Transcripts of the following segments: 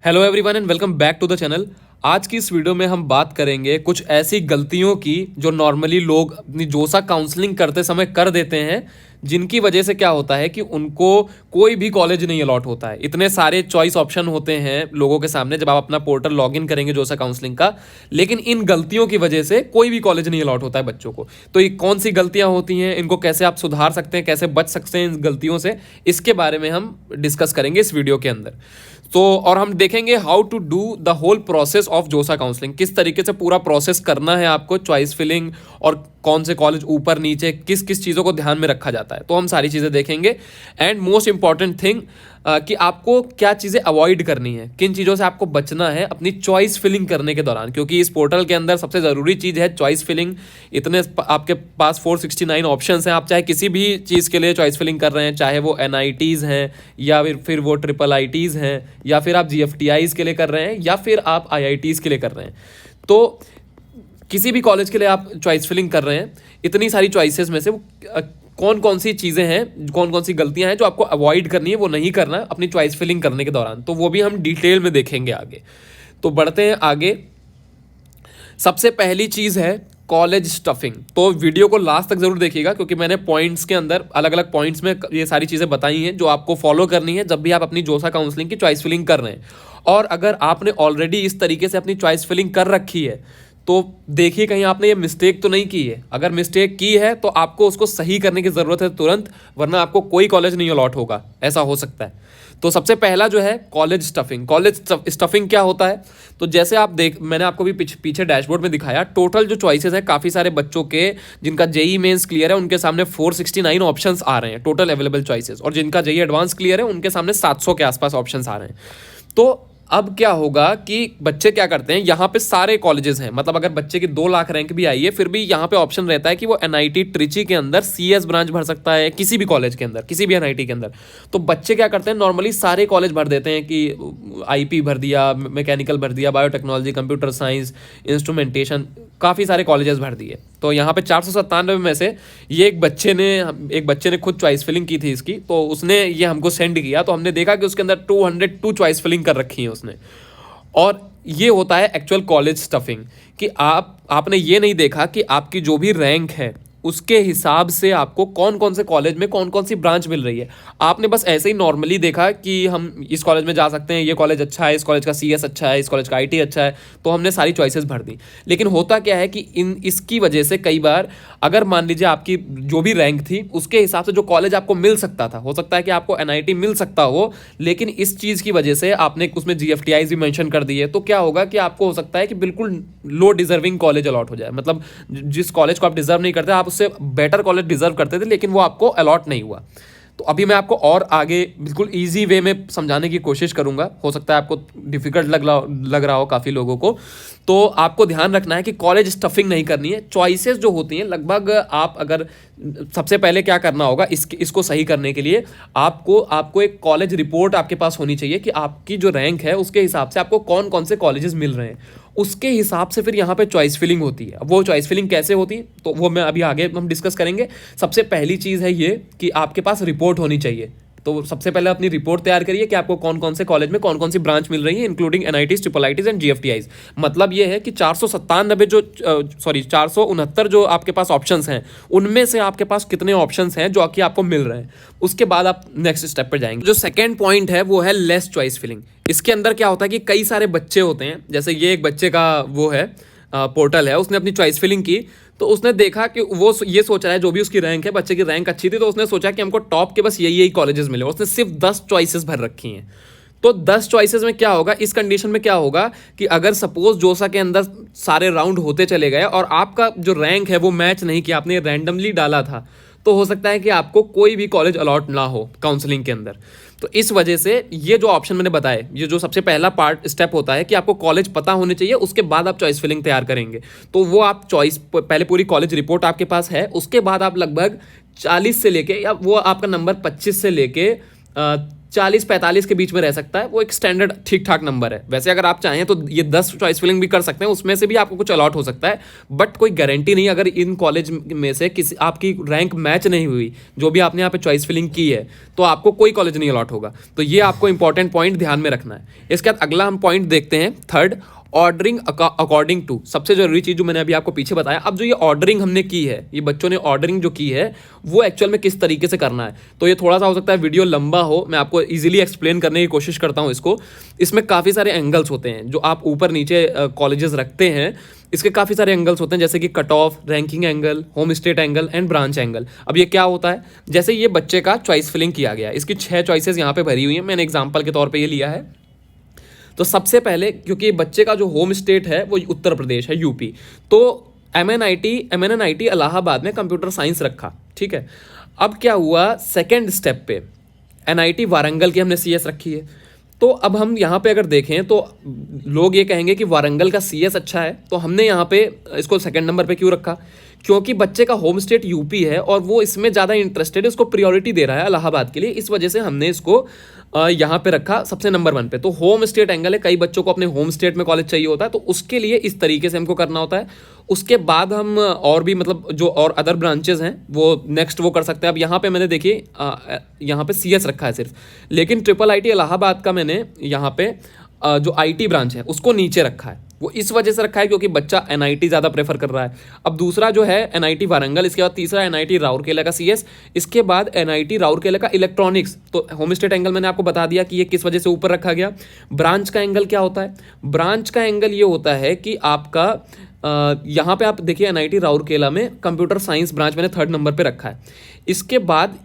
Hello everyone and welcome back to the channel. आज की इस वीडियो में हम बात करेंगे कुछ ऐसी गलतियों की जो नॉर्मली लोग अपनी जोसा काउंसलिंग करते समय कर देते हैं, जिनकी वजह से क्या होता है कि उनको कोई भी कॉलेज नहीं अलॉट होता है। इतने सारे चॉइस ऑप्शन होते हैं लोगों के सामने जब आप अपना पोर्टल लॉगिन करेंगे जोसा काउंसलिंग का, लेकिन इन गलतियों की वजह से कोई भी कॉलेज नहीं अलॉट होता है बच्चों को। तो ये कौन सी गलतियां होती हैं, इनको कैसे आप सुधार सकते हैं, कैसे बच सकते हैं इन गलतियों से, इसके बारे में हम डिस्कस करेंगे इस वीडियो के अंदर। तो और हम देखेंगे how to do the whole process of JoSAA counselling, किस तरीके से पूरा प्रोसेस करना है आपको, चॉइस फिलिंग और कौन से कॉलेज ऊपर नीचे किस किस चीज़ों को ध्यान में रखा जाता है। तो हम सारी चीज़ें देखेंगे। एंड मोस्ट इंपॉर्टेंट थिंग कि आपको क्या चीज़ें अवॉइड करनी है, किन चीज़ों से आपको बचना है अपनी चॉइस फिलिंग करने के दौरान, क्योंकि इस पोर्टल के अंदर सबसे ज़रूरी चीज़ है चॉइस फिलिंग। इतने आपके पास 469 ऑप्शंस हैं, आप चाहे किसी भी चीज़ के लिए चॉइस फिलिंग कर रहे हैं, चाहे वो NITs हैं या फिर वो IIITs हैं, या फिर आप GFTIs के लिए कर रहे हैं, या फिर आप IITs के लिए कर रहे हैं। तो किसी भी कॉलेज के लिए आप चॉइस फिलिंग कर रहे हैं, इतनी सारी चॉइसेस में से कौन कौन सी चीज़ें हैं, कौन कौन सी गलतियां हैं जो आपको अवॉइड करनी है, वो नहीं करना अपनी चॉइस फिलिंग करने के दौरान। तो वो भी हम डिटेल में देखेंगे आगे। तो बढ़ते हैं आगे। सबसे पहली चीज़ है कॉलेज स्टफिंग। तो वीडियो को लास्ट तक जरूर देखिएगा, क्योंकि मैंने पॉइंट्स के अंदर अलग अलग पॉइंट्स में ये सारी चीज़ें बताई हैं जो आपको फॉलो करनी है जब भी आप अपनी जोसा काउंसलिंग की चॉइस फिलिंग कर रहे हैं। और अगर आपने ऑलरेडी इस तरीके से अपनी चॉइस फिलिंग कर रखी है तो देखिए कहीं आपने ये मिस्टेक तो नहीं की है। अगर मिस्टेक की है तो आपको उसको सही करने की ज़रूरत है तुरंत, वरना आपको कोई कॉलेज नहीं अलॉट होगा, ऐसा हो सकता है। तो सबसे पहला जो है कॉलेज स्टफिंग। कॉलेज स्टफिंग क्या होता है? तो जैसे आप मैंने आपको भी पीछे डैशबोर्ड में दिखाया, टोटल जो चॉइसेस है काफ़ी सारे बच्चों के जिनका JEE मेंस क्लियर है उनके सामने 469 ऑप्शंस आ रहे हैं टोटल अवेलेबल चॉइसेस, और जिनका JEE एडवांस क्लियर है उनके सामने 700 के आसपास ऑप्शंस आ रहे हैं। तो अब क्या होगा कि बच्चे क्या करते हैं, यहाँ पे सारे कॉलेजेस हैं, मतलब अगर बच्चे की 2 लाख रैंक भी आई है फिर भी यहाँ पे ऑप्शन रहता है कि वो NIT ट्रिची के अंदर CS ब्रांच भर सकता है, किसी भी कॉलेज के अंदर, किसी भी NIT के अंदर। तो बच्चे क्या करते हैं, नॉर्मली सारे कॉलेज भर देते हैं कि IP भर दिया, मैकेनिकल भर दिया, बायोटेक्नोलॉजी, कंप्यूटर साइंस, इंस्ट्रूमेंटेशन, काफ़ी सारे कॉलेजेस भर दिए। तो यहाँ पे 497 में से ये एक बच्चे ने खुद चॉइस फिलिंग की थी इसकी, तो उसने ये हमको सेंड किया, तो हमने देखा कि उसके अंदर 202 चॉइस फिलिंग कर रखी है उसने। और ये होता है एक्चुअल कॉलेज स्टफिंग, कि आपने ये नहीं देखा कि आपकी जो भी रैंक है उसके हिसाब से आपको कौन कौन से कॉलेज में कौन कौन सी ब्रांच मिल रही है। आपने बस ऐसे ही नॉर्मली देखा कि हम इस कॉलेज में जा सकते हैं, ये कॉलेज अच्छा है, इस कॉलेज का CS अच्छा है, इस कॉलेज का IT अच्छा है, तो हमने सारी चॉइसेस भर दी। लेकिन होता क्या है कि इसकी वजह से कई बार अगर मान लीजिए आपकी जो भी रैंक थी उसके हिसाब से जो कॉलेज आपको मिल सकता था, हो सकता है कि आपको NIT मिल सकता हो, लेकिन इस चीज़ की वजह से आपने उसमें GFTIs भी मेंशन कर दिए, तो क्या होगा कि आपको हो सकता है कि बिल्कुल लो डिजर्विंग कॉलेज अलॉट हो जाए। मतलब जिस कॉलेज को आप डिजर्व नहीं करते, आप उससे बेटर कॉलेज डिजर्व करते थे, लेकिन वो आपको अलॉट नहीं हुआ। तो अभी मैं आपको और आगे बिल्कुल इजी वे में समझाने की कोशिश करूंगा, हो सकता है आपको डिफिकल्ट लग रहा हो काफ़ी लोगों को। तो आपको ध्यान रखना है कि कॉलेज स्टफिंग नहीं करनी है। चॉइसेस जो होती हैं लगभग, आप अगर सबसे पहले क्या करना होगा इसको सही करने के लिए, आपको एक कॉलेज रिपोर्ट आपके पास होनी चाहिए कि आपकी जो रैंक है उसके हिसाब से आपको कौन कौन से कॉलेजेस मिल रहे हैं, उसके हिसाब से फिर यहाँ पे चॉइस फिलिंग होती है। अब वो चॉइस फिलिंग कैसे होती है तो वो मैं अभी आगे हम डिस्कस करेंगे। सबसे पहली चीज़ है ये कि आपके पास रिपोर्ट होनी चाहिए। तो सबसे पहले अपनी रिपोर्ट तैयार करिए कि आपको कौन कौन से कॉलेज में कौन कौन सी ब्रांच मिल रही है, including NITs, IIITs and GFTIs। मतलब ये है कि 469 जो आपके पास ऑप्शंस हैं उनमें से आपके पास कितने ऑप्शंस हैं जो कि आपको मिल रहे हैं, उसके बाद आप नेक्स्ट स्टेप पर जाएंगे। जो सेकेंड पॉइंट है वो है लेस चॉइस फिलिंग। इसके अंदर क्या होता है कि कई सारे बच्चे होते हैं, जैसे ये एक बच्चे का वो है पोर्टल है, उसने अपनी चॉइस फिलिंग की, तो उसने देखा कि वो ये सोच रहा है, जो भी उसकी रैंक है, बच्चे की रैंक अच्छी थी, तो उसने सोचा कि हमको टॉप के बस यही कॉलेजेस मिले। उसने सिर्फ 10 चॉइसेस भर रखी हैं। तो 10 चॉइसेस में क्या होगा, इस कंडीशन में क्या होगा कि अगर सपोज जोसा के अंदर सारे राउंड होते चले गए और आपका जो रैंक है वो मैच नहीं किया, आपने रैंडमली डाला था, तो हो सकता है कि आपको कोई भी कॉलेज अलॉट ना हो काउंसलिंग के अंदर। तो इस वजह से ये जो ऑप्शन मैंने बताए, ये जो सबसे पहला स्टेप होता है कि आपको कॉलेज पता होने चाहिए, उसके बाद आप चॉइस फिलिंग तैयार करेंगे। तो वो आप चॉइस पहले पूरी कॉलेज रिपोर्ट आपके पास है, उसके बाद आप लगभग 40 से लेके, या वो आपका नंबर 25 से लेके 40-45 के बीच में रह सकता है, वो एक स्टैंडर्ड ठीक ठाक नंबर है। वैसे अगर आप चाहें तो ये 10 चॉइस फिलिंग भी कर सकते हैं, उसमें से भी आपको कुछ अलॉट हो सकता है, बट कोई गारंटी नहीं। अगर इन कॉलेज में से किसी आपकी रैंक मैच नहीं हुई, जो भी आपने यहाँ पे चॉइस फिलिंग की है, तो आपको कोई कॉलेज नहीं अलॉट होगा। तो ये आपको इंपॉर्टेंट पॉइंट ध्यान में रखना है। इसके बाद अगला हम पॉइंट देखते हैं, थर्ड, ऑर्डरिंग अकॉर्डिंग टू। सबसे जरूरी चीज जो मैंने अभी आपको पीछे बताया, अब जो ये ऑर्डरिंग हमने की है, ये बच्चों ने ऑर्डरिंग जो की है, वो एक्चुअल में किस तरीके से करना है। तो ये थोड़ा सा हो सकता है वीडियो लंबा हो, मैं आपको इजीली एक्सप्लेन करने की कोशिश करता हूँ इसको। इसमें काफ़ी सारे एंगल्स होते हैं, जो आप ऊपर नीचे कॉलेजेस रखते हैं, इसके काफ़ी सारे एंगल्स होते हैं, जैसे कि cut off, ranking angle, home state angle and branch angle. अब ये क्या होता है, जैसे ये बच्चे का चॉइस फिलिंग किया गया, इसकी 6 चॉइसेस यहाँ पे भरी हुई हैं, मैंने एग्जाम्पल के तौर पर ये लिया है। तो सबसे पहले, क्योंकि बच्चे का जो होम स्टेट है वो उत्तर प्रदेश है, यूपी, तो MNNIT इलाहाबाद में कंप्यूटर साइंस रखा, ठीक है। अब क्या हुआ, सेकेंड स्टेप पे NIT वारंगल की हमने CS रखी है। तो अब हम यहाँ पे अगर देखें तो लोग ये कहेंगे कि वारंगल का CS अच्छा है, तो हमने यहाँ पे इसको सेकंड नंबर पे क्यों रखा, क्योंकि बच्चे का होम स्टेट यूपी है और वो इसमें ज़्यादा इंटरेस्टेड है, इसको प्रायोरिटी दे रहा है इलाहाबाद के लिए, इस वजह से हमने इसको यहाँ पे रखा सबसे नंबर 1 पे। तो होम स्टेट एंगल है, कई बच्चों को अपने होम स्टेट में कॉलेज चाहिए होता है, तो उसके लिए इस तरीके से हमको करना होता है। उसके बाद हम और भी मतलब जो और अदर ब्रांचेस हैं वो नेक्स्ट वो कर सकते हैं। अब यहाँ पे मैंने देखिए यहाँ पे CS रखा है सिर्फ, लेकिन IIIT इलाहाबाद का मैंने यहाँ पे जो IT ब्रांच है उसको नीचे रखा है। वो इस वजह से रखा है क्योंकि बच्चा NIT ज़्यादा प्रेफर कर रहा है। अब दूसरा जो है NIT वारंगल, इसके बाद तीसरा NIT राउरकेला का CS, इसके बाद NIT राउरकेला का इलेक्ट्रॉनिक्स। तो होम स्टेट एंगल मैंने आपको बता दिया कि ये किस वजह से ऊपर रखा गया। ब्रांच का एंगल क्या होता है, ब्रांच का एंगल ये होता है कि आपका यहाँ पे आप देखिए NIT राउरकेला में कंप्यूटर साइंस ब्रांच मैंने 3rd नंबर पर रखा है। इसके बाद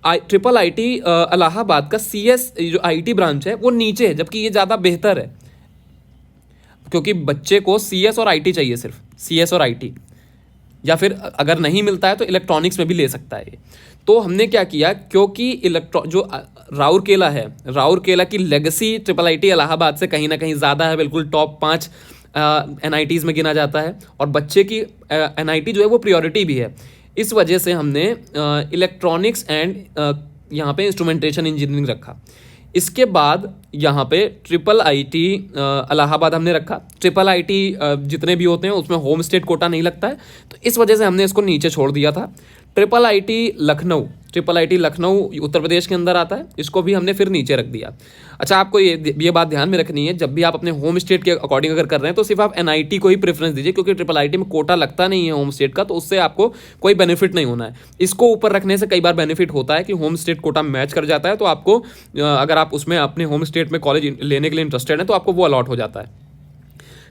IIIT इलाहाबाद का CS जो IT ब्रांच है वो नीचे है, जबकि ये ज़्यादा बेहतर है क्योंकि बच्चे को CS और IT चाहिए, सिर्फ CS और IT, या फिर अगर नहीं मिलता है तो इलेक्ट्रॉनिक्स में भी ले सकता है ये। तो हमने क्या किया, क्योंकि जो राउरकेला है, राउरकेला की लेगेसी IIIT इलाहाबाद से कहीं ना कहीं ज़्यादा है, बिल्कुल टॉप 5 NITs में गिना जाता है, और बच्चे की NIT जो है वो प्रायोरिटी भी है। इस वजह से हमने इलेक्ट्रॉनिक्स एंड यहाँ पे इंस्ट्रूमेंटेशन इंजीनियरिंग रखा। इसके बाद यहाँ पे IIIT इलाहाबाद हमने रखा। IIIT जितने भी होते हैं उसमें होम स्टेट कोटा नहीं लगता है, तो इस वजह से हमने इसको नीचे छोड़ दिया था। IIIT लखनऊ उत्तर प्रदेश के अंदर आता है, इसको भी हमने फिर नीचे रख दिया। अच्छा, आपको ये बात ध्यान में रखनी है, जब भी आप अपने होम स्टेट के अकॉर्डिंग अगर कर रहे हैं तो सिर्फ आप NIT को ही प्रेफरेंस दीजिए, क्योंकि IIIT में कोटा लगता नहीं है होम स्टेट का, तो उससे आपको कोई बेनिफिट नहीं होना है। इसको ऊपर रखने से कई बार बेनिफिट होता है कि होम स्टेट कोटा मैच कर जाता है, तो आपको अगर आप उसमें अपने होम स्टेट में कॉलेज लेने के लिए इंटरेस्टेड हैं तो आपको वो अलॉट हो जाता है।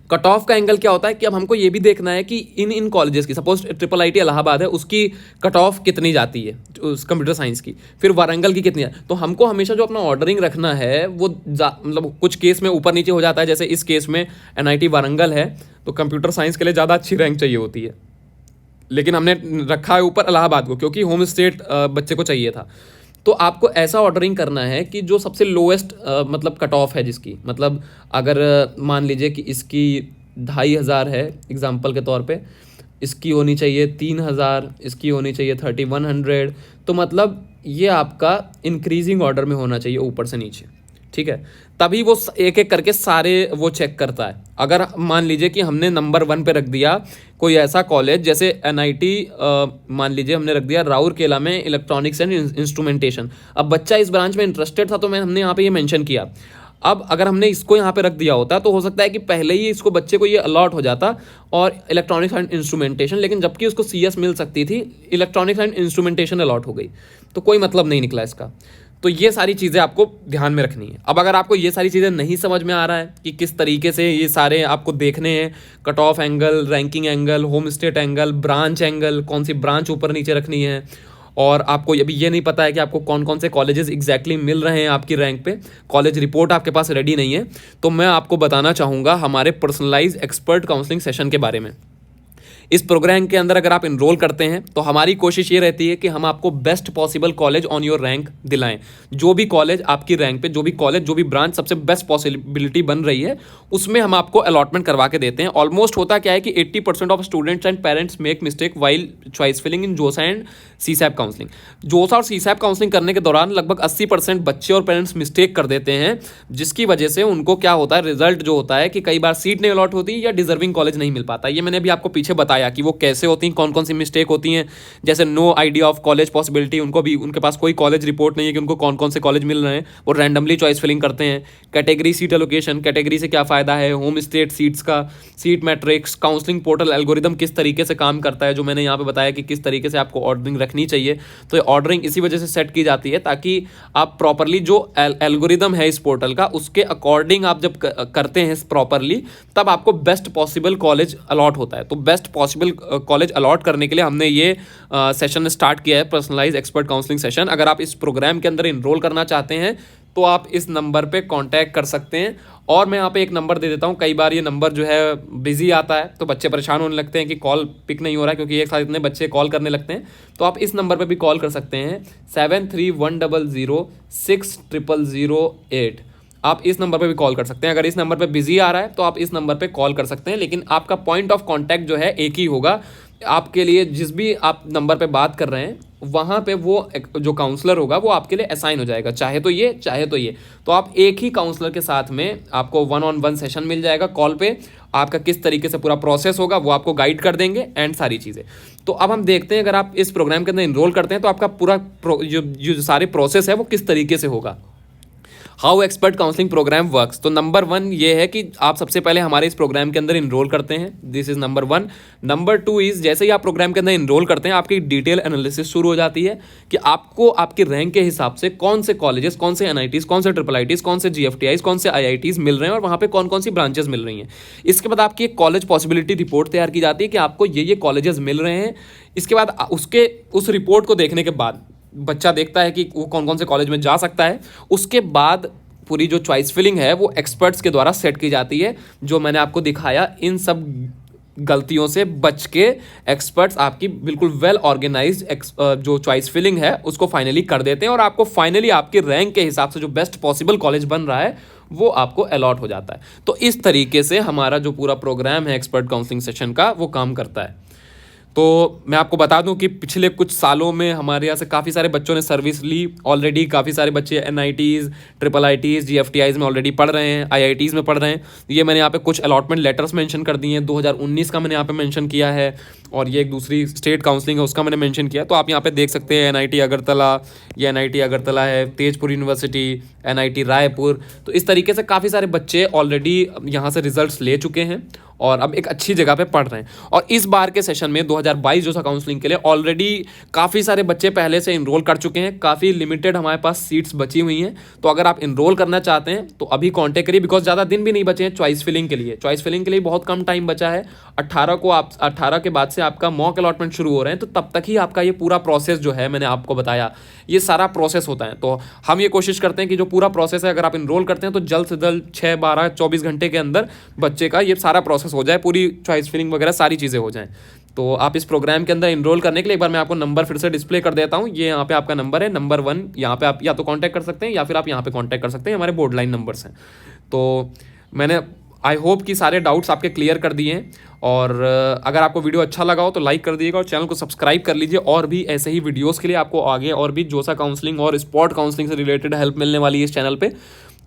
कट ऑफ का एंगल क्या होता है कि अब हमको ये भी देखना है कि इन कॉलेजेस की, सपोज IIIT इलाहाबाद है, उसकी कट ऑफ कितनी जाती है उस कंप्यूटर साइंस की, फिर वारंगल की कितनी है। तो हमको हमेशा जो अपना ऑर्डरिंग रखना है वो मतलब कुछ केस में ऊपर नीचे हो जाता है। जैसे इस केस में NIT वारंगल है तो कंप्यूटर साइंस के लिए ज़्यादा अच्छी रैंक चाहिए होती है, लेकिन हमने रखा है ऊपर इलाहाबाद को क्योंकि होम स्टेट बच्चे को चाहिए था। तो आपको ऐसा ऑर्डरिंग करना है कि जो सबसे लोएस्ट मतलब कट ऑफ है जिसकी, मतलब अगर मान लीजिए कि इसकी 2500 है एग्जाम्पल के तौर पे, इसकी होनी चाहिए 3000, इसकी होनी चाहिए 3100, तो मतलब ये आपका इंक्रीजिंग ऑर्डर में होना चाहिए ऊपर से नीचे, ठीक है। तभी वो एक एक करके सारे वो चेक करता है। अगर मान लीजिए कि हमने नंबर 1 पे रख दिया कोई ऐसा कॉलेज जैसे NIT, मान लीजिए हमने रख दिया राउरकेला में इलेक्ट्रॉनिक्स एंड इंस्ट्रूमेंटेशन। अब बच्चा इस ब्रांच में इंटरेस्टेड था तो हमने यहाँ पे ये मेंशन किया। अब अगर हमने इसको यहाँ पे रख दिया होता तो हो सकता है कि पहले ही इसको बच्चे को ये अलॉट हो जाता और इलेक्ट्रॉनिक्स एंड इंस्ट्रूमेंटेशन, लेकिन जबकि उसको CS मिल सकती थी, इलेक्ट्रॉनिक्स एंड इंस्ट्रूमेंटेशन अलॉट हो गई, तो कोई मतलब नहीं निकला इसका। तो ये सारी चीज़ें आपको ध्यान में रखनी है। अब अगर आपको ये सारी चीज़ें नहीं समझ में आ रहा है कि किस तरीके से ये सारे आपको देखने हैं, cut off angle, ranking angle, home state angle, branch angle, कौन सी ब्रांच ऊपर नीचे रखनी है, और आपको अभी ये नहीं पता है कि आपको कौन कौन से कॉलेजेस एग्जैक्टली मिल रहे हैं आपकी रैंक पे, कॉलेज रिपोर्ट आपके पास रेडी नहीं है, तो मैं आपको बताना चाहूँगा हमारे पर्सनलाइज एक्सपर्ट काउंसलिंग सेशन के बारे में। इस प्रोग्राम के अंदर अगर आप इनरोल करते हैं तो हमारी कोशिश ये रहती है कि हम आपको best possible college on your rank दिलाएं। जो भी कॉलेज आपकी रैंक पे, जो भी कॉलेज, जो भी ब्रांच सबसे बेस्ट पॉसिबिलिटी बन रही है, उसमें हम आपको अलॉटमेंट करवा के देते हैं। ऑलमोस्ट होता क्या है कि 80% of students and parents make mistake while choice filling in JoSAA and सीसैप counselling. जोसा और सीसैप काउंसलिंग करने के दौरान लगभग 80% बच्चे और पेरेंट्स मिस्टेक कर देते हैं, जिसकी वजह से उनको क्या होता है, रिजल्ट जो होता है कि कई बार सीट नहीं अलॉट होती या डिजर्विंग कॉलेज नहीं मिल पाता। ये मैंने अभी आपको पीछे बताया कि वो कैसे होती हैं, कौन कौन सी मिस्टेक होती हैं। जैसे no idea of college possibility, उनको भी उनके पास कोई कॉलेज रिपोर्ट नहीं है कि उनको कौन कौन से कॉलेज मिल रहे हैं, वो रैंडमली चॉइस फिलिंग करते हैं। कैटेगरी सीट एलोकेशन, कैटेगरी से क्या फ़ायदा है, होम स्टेट सीट्स का, seat matrix, counselling portal algorithm किस तरीके से काम करता है, जो मैंने यहाँ पे बताया कि किस तरीके से आपको ऑर्डरिंग रखनी चाहिए। तो ये ऑर्डरिंग इसी वजह से सेट की जाती है ताकि आप प्रॉपरली जो एल्गोरिदम है इस पोर्टल का, उसके अकॉर्डिंग आप जब करते हैं प्रॉपरली, तब आपको बेस्ट पॉसिबल कॉलेज अलॉट होता है। तो बेस्ट पॉसिबल कॉलेज अलॉट करने के लिए हमने ये सेशन स्टार्ट किया है, पर्सनलाइज एक्सपर्ट काउंसलिंग सेशन। अगर आप इस प्रोग्राम के अंदर इनरोल करना चाहते हैं तो आप इस नंबर पे कांटेक्ट कर सकते हैं। और मैं यहाँ पे एक नंबर दे देता हूँ, कई बार ये नंबर जो है बिजी आता है तो बच्चे परेशान होने लगते हैं कि कॉल पिक नहीं हो रहा है, क्योंकि एक साथ इतने बच्चे कॉल करने लगते हैं। तो आप इस नंबर पे भी कॉल कर सकते हैं, 7310060008। आप इस नंबर पे भी कॉल कर सकते हैं। अगर इस नंबर पे बिजी आ रहा है तो आप इस नंबर पे कॉल कर सकते हैं, लेकिन आपका पॉइंट ऑफ कांटेक्ट जो है एक ही होगा आपके लिए। जिस भी आप नंबर पे बात कर रहे हैं वहाँ पे वो जो काउंसलर होगा वो आपके लिए असाइन हो जाएगा, चाहे तो ये चाहे तो ये। तो आप एक ही काउंसलर के साथ में आपको 1-on-1 सेशन मिल जाएगा कॉल पे। आपका किस तरीके से पूरा प्रोसेस होगा वो आपको गाइड कर देंगे एंड सारी चीज़ें। तो अब हम देखते हैं, अगर आप इस प्रोग्राम के अंदर इनरोल करते हैं तो आपका पूरा जो सारे प्रोसेस है वो किस तरीके से होगा। How expert counselling programme works. तो नंबर 1 ये है कि आप सबसे पहले हमारे इस प्रोग्राम के अंदर इनरोल करते हैं, this is number 1। Number 2 is, जैसे ही आप प्रोग्राम के अंदर इनरोल करते हैं आपकी डिटेल एनालिसिस शुरू हो जाती है कि आपको आपके रैंक के हिसाब से कौन से कॉलेजेस, कौन से NITs, कौन से IIITs, कौन से GFTIs, कौन से IITs मिल रहे हैं और वहाँ पे कौन कौन सी ब्रांचेस मिल रही हैं। इसके बाद आपकी एक कॉलेज पॉसिबिलिटी रिपोर्ट तैयार की जाती है कि आपको ये कॉलेजेस मिल रहे हैं। इसके बाद उस रिपोर्ट को देखने के बाद बच्चा देखता है कि वो कौन कौन से कॉलेज में जा सकता है। उसके बाद पूरी जो चॉइस फिलिंग है वो एक्सपर्ट्स के द्वारा सेट की जाती है। जो मैंने आपको दिखाया, इन सब गलतियों से बच के एक्सपर्ट्स आपकी बिल्कुल वेल ऑर्गेनाइज्ड जो चॉइस फिलिंग है उसको फाइनली कर देते हैं और आपको फाइनली आपके रैंक के हिसाब से जो बेस्ट पॉसिबल कॉलेज बन रहा है वो आपको अलॉट हो जाता है। तो इस तरीके से हमारा जो पूरा प्रोग्राम है एक्सपर्ट काउंसलिंग सेशन का वो काम करता है। तो मैं आपको बता दूं कि पिछले कुछ सालों में हमारे यहाँ से काफ़ी सारे बच्चों ने सर्विस ली ऑलरेडी। काफ़ी सारे बच्चे NITs, IIITs, GFTIs में ऑलरेडी पढ़ रहे हैं, IITs में पढ़ रहे हैं। ये मैंने यहाँ पे कुछ अलॉटमेंट लेटर्स मेंशन कर दिए हैं, 2019 का मैंने यहाँ पे मेंशन किया है, और ये एक दूसरी स्टेट काउंसलिंग है उसका मैंने मेंशन किया। तो आप यहाँ पे देख सकते हैं NIT अगरतला, ये NIT अगरतला है, तेजपुर यूनिवर्सिटी, NIT रायपुर। तो इस तरीके से काफ़ी सारे बच्चे ऑलरेडी यहाँ से रिजल्ट्स ले चुके हैं और अब एक अच्छी जगह पे पढ़ रहे हैं। और इस बार के सेशन में 2022 जो सा काउंसलिंग के लिए ऑलरेडी काफ़ी सारे बच्चे पहले से इनरोल कर चुके हैं। काफ़ी लिमिटेड हमारे पास सीट्स बची हुई हैं। तो अगर आप इनरोल करना चाहते हैं तो अभी कांटेक्ट करिए, बिकॉज ज़्यादा दिन भी नहीं बचे हैं चॉइस फिलिंग के लिए। चॉइस फिलिंग के लिए बहुत कम टाइम बचा है। 18 के बाद से आपका मॉक अलॉटमेंट शुरू हो रहे हैं, तो तब तक ही आपका ये पूरा प्रोसेस जो है मैंने आपको बताया ये सारा प्रोसेस होता है। तो हम ये कोशिश करते हैं कि जो पूरा प्रोसेस है अगर आप इनरोल करते हैं तो जल्द से जल्द 6, 12, 24 घंटे के अंदर बच्चे का ये सारा प्रोसेस हो जाए, पूरी चॉइस फिलिंग वगैरह सारी चीज़ें हो जाएं। तो आप इस प्रोग्राम के अंदर इनरोल करने के लिए एक बार मैं आपको नंबर फिर से डिस्प्ले कर देता हूँ। ये यहाँ पे आपका नंबर है, नंबर 1। यहाँ पे आप या तो कांटेक्ट कर सकते हैं या फिर आप यहाँ पे कांटेक्ट कर सकते हैं, हमारे बोर्ड लाइन नंबर्स हैं। तो मैंने आई होप कि सारे डाउट्स आपके क्लियर कर दिए हैं। और अगर आपको वीडियो अच्छा लगा हो तो लाइक कर दीजिएगा और चैनल को सब्सक्राइब कर लीजिए। और भी ऐसे ही वीडियोस के लिए आपको आगे और भी जोसा काउंसलिंग और स्पॉट काउंसलिंग से रिलेटेड हेल्प मिलने वाली है इस चैनल पे।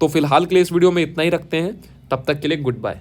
तो फिलहाल के लिए इस वीडियो में इतना ही रखते हैं, तब तक के लिए गुड बाय।